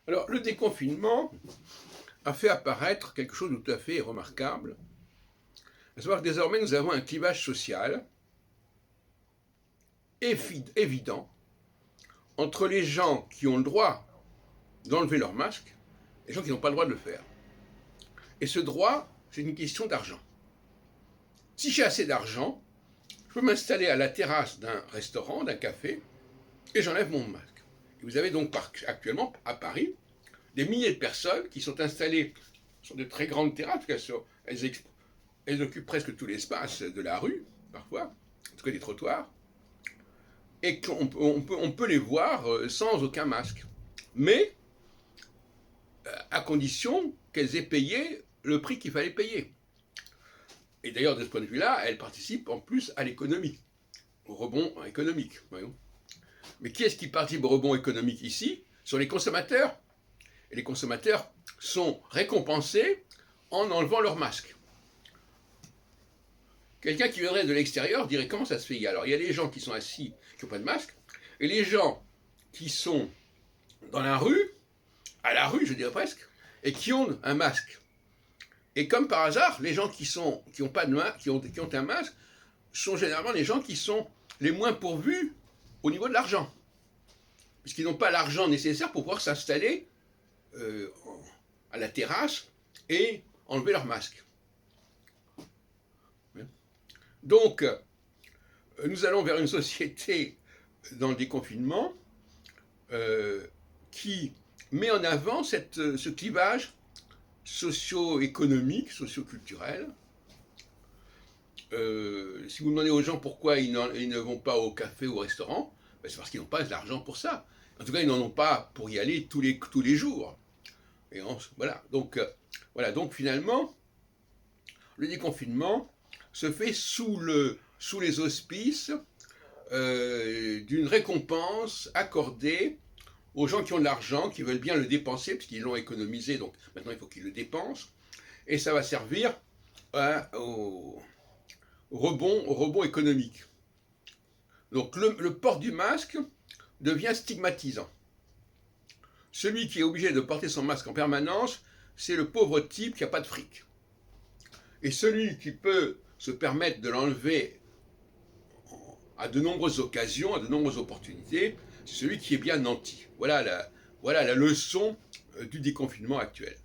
Alors, le déconfinement a fait apparaître quelque chose de tout à fait remarquable, à savoir que désormais nous avons un clivage social évident entre les gens qui ont le droit d'enlever leur masque et les gens qui n'ont pas le droit de le faire. Et ce droit, c'est une question d'argent. Si j'ai assez d'argent, je peux m'installer à la terrasse d'un restaurant, d'un café, et j'enlève mon masque. Et vous avez donc actuellement à Paris des milliers de personnes qui sont installées sur de très grandes terrasses, elles occupent presque tout l'espace de la rue, parfois, en tout cas des trottoirs, et on peut les voir sans aucun masque. Mais à condition qu'elles aient payé le prix qu'il fallait payer. Et d'ailleurs, de ce point de vue-là, elles participent en plus à l'économie, au rebond économique. Voyons. Mais qui est-ce qui participe au rebond économique ici? Ce sont les consommateurs. Et les consommateurs sont récompensés en enlevant leur masque. Quelqu'un qui viendrait de l'extérieur dirait comment ça se fait? Alors il y a les gens qui sont assis, qui n'ont pas de masque, et les gens qui sont dans la rue, à la rue je dirais presque, et qui ont un masque. Et comme par hasard, les gens qui ont pas de masque, qui ont un masque, sont généralement les gens qui sont les moins pourvus au niveau de l'argent, puisqu'ils n'ont pas l'argent nécessaire pour pouvoir s'installer à la terrasse et enlever leur masque. Donc, nous allons vers une société dans le déconfinement qui met en avant ce clivage socio-économique, socio-culturel. Si vous demandez aux gens pourquoi ils ne vont pas au café ou au restaurant, ben c'est parce qu'ils n'ont pas l'argent pour ça. En tout cas, ils n'en ont pas pour y aller tous les jours. Et voilà. Donc finalement, le déconfinement se fait sous les auspices d'une récompense accordée aux gens qui ont de l'argent, qui veulent bien le dépenser, puisqu'ils l'ont économisé, donc maintenant il faut qu'ils le dépensent, et ça va servir au rebond économique. Donc le port du masque devient stigmatisant. Celui qui est obligé de porter son masque en permanence, c'est le pauvre type qui n'a pas de fric. Et celui qui peut se permettre de l'enlever à de nombreuses occasions, à de nombreuses opportunités, c'est celui qui est bien nanti. Voilà la leçon du déconfinement actuel.